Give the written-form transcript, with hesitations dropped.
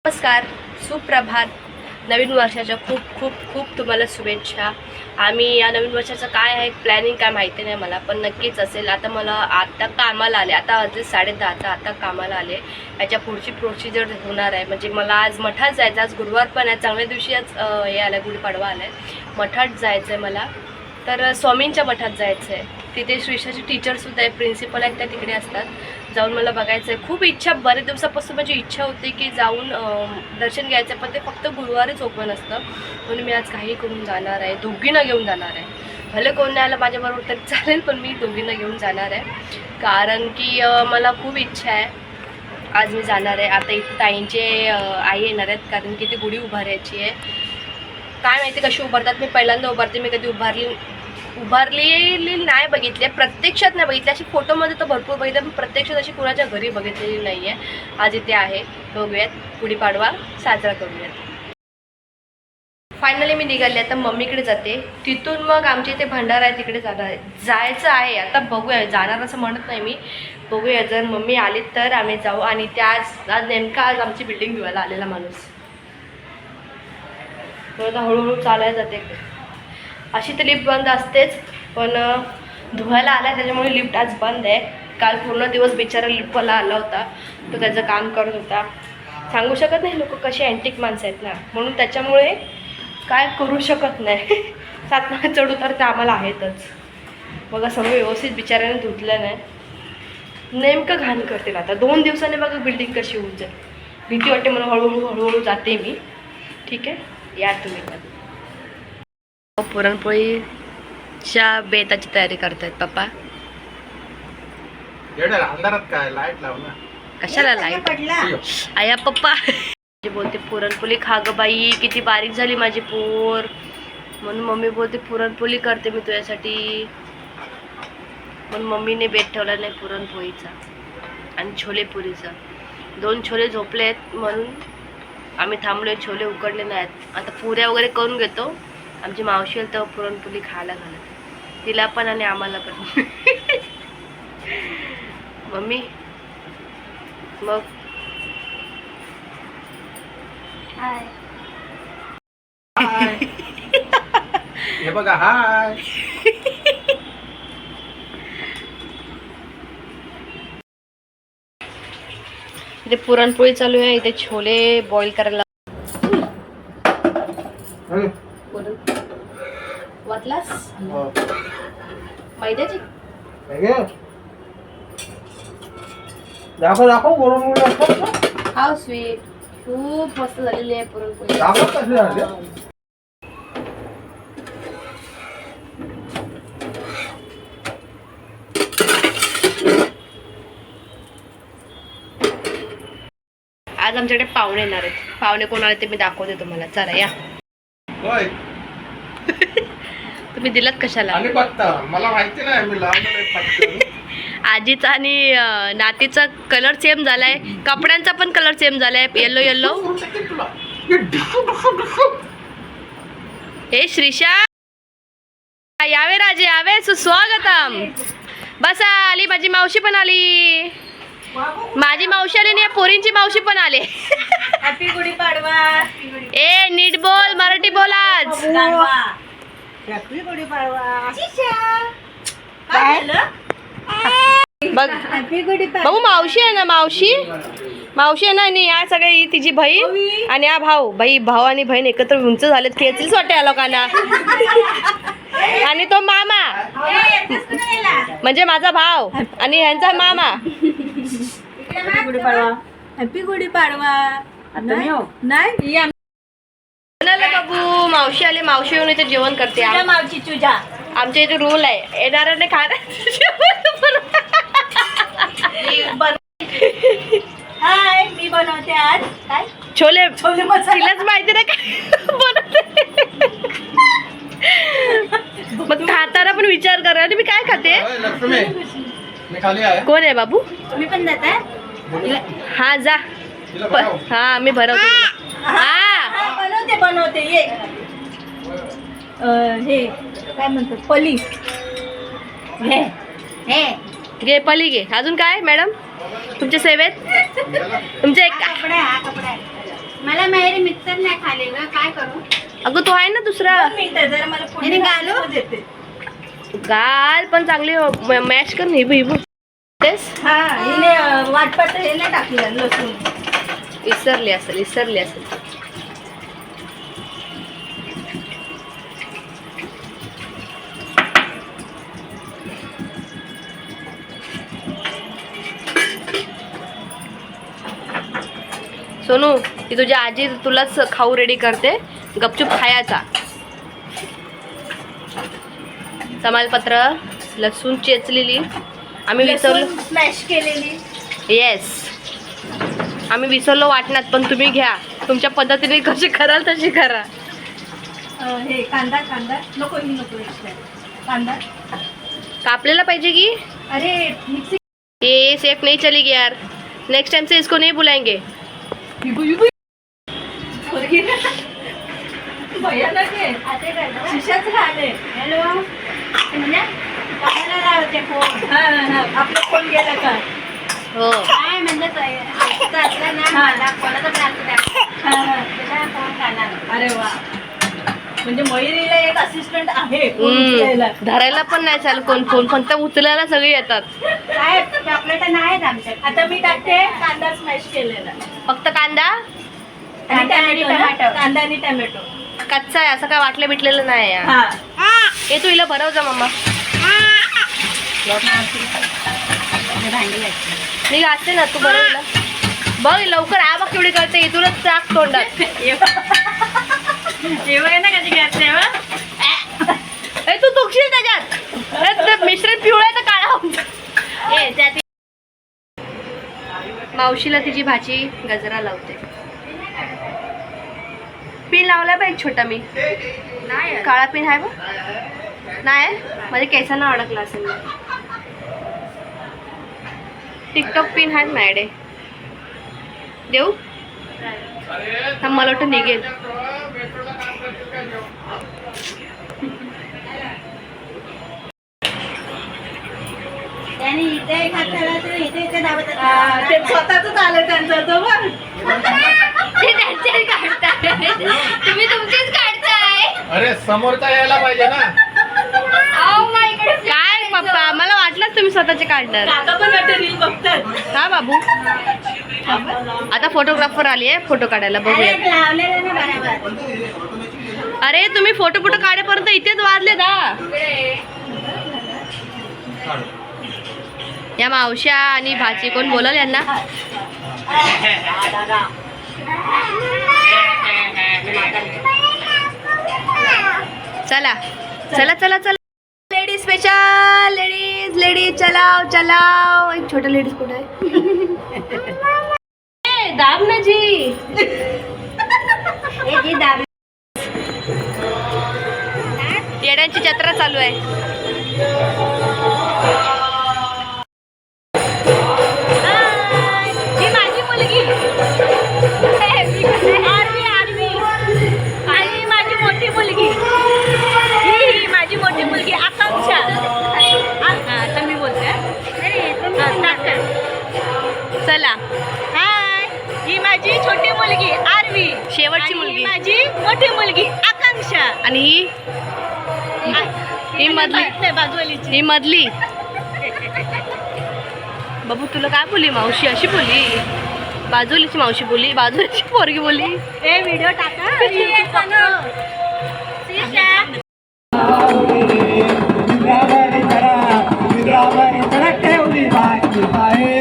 नमस्कार, सुप्रभात. नवीन वर्षाच्या खूप खूप खूप तुम्हाला शुभेच्छा. आम्ही या नवीन वर्षाचं काय आहे प्लॅनिंग काय माहिती नाही मला, पण नक्कीच असेल. आता कामाला आले, आता वाजले 10:30. आता कामाला आले. याच्या पुढची प्रोसिजर होणार आहे. म्हणजे मला आज मठात जायचं. आज गुरुवार पण आहे, चांगल्या दिवशी आज हे आलं, गुढीपाडवा आला आहे. मठात जायचं आहे मला. तर स्वामींच्या मठात जायचं आहे. तिथे श्रीशाचे टीचरसुद्धा आहे, प्रिन्सिपल आहेत, त्या तिकडे असतात. जाऊन मला बघायचं आहे. खूप इच्छा, बरेच दिवसापासून माझी इच्छा होती की जाऊन दर्शन घ्यायचं, पण ते फक्त गुरुवारीच ओपन असतं. म्हणून मी आज काही करून जाणार आहे. दोघींना घेऊन जाणार आहे. भले कोण नाही आलं माझ्याबरोबर तरी चालेल, पण मी दोघींना घेऊन जाणार आहे. कारण की मला खूप इच्छा आहे. आज मी जाणार आहे. आता इथे ताईंचे आई येणार आहेत, कारण की ती गुढी उभारायची आहे. काय माहिती कशी उभारतात, मी पहिल्यांदा उभारते. मी कधी उभारलेली नाही बघितली, प्रत्यक्षात नाही बघितली. अशी फोटोमध्ये तर भरपूर बघितलं, पण प्रत्यक्षात अशी कुणाच्या घरी बघितलेली नाही आहे. आज इथे आहे. बघूयात, गुढीपाडवा साजरा करूयात. फायनली मी निघाले. आता मम्मीकडे जाते. तिथून मग आमच्या इथे भंडारा आहे, तिकडे जायचं आहे. आता बघूया, जाणार असं म्हणत नाही मी. बघूया, जर मम्मी आली तर आम्ही जाऊ. आणि आज नेमका आज आमची बिल्डिंग धुवायला आलेला माणूस. आता हळूहळू चालायला जाते. अशी तर लिफ्ट बंद असतेच, पण धुवायला आला त्याच्यामुळे लिफ्ट आज बंद आहे. काल पूर्ण दिवस बिचारा लिफ्टवाला आला होता, तो त्याचं काम करत होता. सांगू शकत नाही, लोक कशी अँटिक माणसं आहेत ना, म्हणून त्याच्यामुळे काय करू शकत नाही. 7 चढ उतार ते आम्हाला आहेतच. बघा, सगळं व्यवस्थित बिचाऱ्याने धुतलं नाही. नेमकं घाण करतील. आता 2 दिवसांनी बघा बिल्डिंग कशी होऊन जाईल. भीती वाटते मला. हळूहळू जाते मी. ठीक आहे, या तुम्ही पण. पुरणपोळीच्या बेताची तयारी करतायत पप्पा. अंधारात काय लाईट लाव ना. कशाला लाईट? आया पप्पा बोलते पुरणपोळी खा ग बाई, किती बारीक झाली माझी पोर. म्हणून मम्मी बोलते पुरणपोळी करते मी तुझ्यासाठी. म्हणून मम्मीने बेत ठेवला नाही पुरणपोळीचा आणि छोलेपुरीचा. 2 छोले झोपले आहेत, म्हणून आम्ही थांबलोय. छोले उकडले नाहीत. आता पुऱ्या वगैरे करून घेतो. आमची मावशी येईल तेव्हा पुरणपोळी खायला घालत, तिला पण आणि आम्हाला पण. मम्मी मग हाय. हे बघा, हाय. इथे पुरणपोळी चालू आहे. इथे छोले बॉईल करायला. वाटलास मैद्याची दाखव पुरणपोळी. हाव स्वीट, खूप मस्त झालेली आहे पुरणपोळी. आज आमच्याकडे पाहुणे येणार आहेत. पाहुणे कोण आले ते मी दाखवते तुम्हाला. चला या. तुम्ही दिलात कशाला? मला माहिती नाही, मी आजीचा आणि नातीचा कलर सेम झालाय. कपड्यांचा पण कलर सेम झालाय, येलो येलो. हे श्रीशा, यावे राजे यावे, सुस्वागतम. बसा, आली माझी मावशी पण आली. माझी मावशी आली आणि पोरींची मावशी पण आले. हॅपी गुढीपाडवा. ए नीट बोल, मराठी बोल आज. हॅपी गुढीपाडवा. बघ भाऊ, मावशी आहे ना, मावशी आहे ना. आणि या सगळे म्हणजे बहीण आणि हा भाऊ. भाऊ आणि बहीण एकत्र उंच झालेत, खेचलीच वाटते या लोकांना. आणि तो मामा म्हणजे माझा भाव आणि ह्यांचा मामा. हॅपी गुढीपाडवा. नाही बाबू, मावशी आले. मावशी येऊन इथे जेवण करते. मावशी तुझ्या आमच्या इथे रूल आहे, येणाऱ्याने खाणं. हाय, मी बनवते आज काय छोले. छोले मसाला. तिलाच माहिती नाही काय बनवते. मग खाताना पण विचार करा. आणि मी काय खाते? कोण आहे बाबू? तुम्ही पण जाताय? हा जा. हा मी भरवते. हा बनवते ये. हे काय म्हणतात, पली. घे पली घे. अजून काय मॅडम तुमच्या सेवेत? तुमच्या एक आता मेरी मिक्सर नाही खाले ग, काय करू? अगं तो आहे ना दुसरा. 2 मिनिटं जरा मला पुढे हिने घालू देते. गाल पण चांगली मॅश कर नाही हिबू तेच. हा हिने वाटपाट हे नाही टाकलं लसूण. विसरली असेल. सोनू ती तुझी आजी तुलाच खाऊ रेडी करते, गपचूप खायचा. तमालपत्र, लसूण चेचलेली आम्ही विसरलो. स्मॅश केलेली. येस आम्ही विसरलो वाटण्यात, पण तुम्ही घ्या तुमच्या पद्धतीने कशी कराल तशी करा. हे कांदा नको extra. कांदा कापलेला पाहिजे की. अरे मिक्सी. ये सेफ नहीं चलेगी यार, नेक्स्ट टाइम से इसको नहीं बुलाएंगे. भयानक आहे. शिशाच राहिले. हॅलो म्हणजे कोणाला लावते फोन? हा आपला फोन गेला का? हो काय म्हणजे असला ना मला कोणाचा फोन करणार. अरे वा, म्हणजे मयुरीला एक असिस्टंट आहे फोन उचलायला. धरायला पण नाही चालू कोण फोन, फक्त उचलायला सगळे येतात. काय चॉकलेट नाहीत आमच्यात. आता मी टाकते कांदा स्मॅश केलेला. फक्त कांदा आणि टमॅटो. कांदा आणि टमॅटो कच्चा आहे, असं काय वाटलं बिटलेलं नाही यार. हा हे तू हिला भरव जा मम्मा. मी घासते ना, तू भरव हिला. बघ लवकर आ, बघ केवढी करते, इथूनच टाक तोंडात. ना कशी करते. ए तू दुखशील त्याच्यात, मिश्रण पिवळं तर काळा होतं. मावशीला तिची भाजी गजरा लावते. पिन लावला पाहिजे छोटा मी. काळा पिन आहे बघ. नाही माझ्या केसांना अडकला असेल. टिकटॉक पिन आहे माझ्याकडे. देऊ थांब, मला वाटतं निघेल. त्याने इथे एक हात ठेवला तर इथे दाबत. ते स्वतःच आलं त्यांचं तो बघ. तुम्ही तुमचीच काढताय. अरे समोरचा यायला पाहिजे ना. काय पप्पा, मला वाटलंच तुम्ही स्वतःचे काढणार. काका पण वाटतं रील बघतात. हा बाबू, आता फोटोग्राफर आली आहे फोटो काढायला. बघूया. लावलेलं ना बरोबर. अरे तुम्ही फोटो काढेपर्यंत इथेच वाजले ना. या मावश्या आणि भाची कोण बोलल यांना. चला चला चला चला. लेडीज स्पेशल, लेडीज चलाव. एक छोटा लेडीज कुठे आहे? दाब ना जी. येड्यांची जत्रा चालू आहे. ही माझी मुलगी आणि माझी मोठी मुलगी. ही माझी मोठी मुलगी आकांक्षा. आता मी बोलते. चला. हाय, ही माझी छोटी मुलगी आरवी. शेवटची आणि मुलगी माझी मोठी मुलगी आकांक्षा. आणि ही मधली. बाजूवालीची. ही मधली. बाबू तुला काय बोलली मावशी? अशी बोलली. बाजूलीची मावशी बोलली, बाजूलीची पोरगी बोलली. हे व्हिडिओ टाका. ठेवली बाकी बाहेर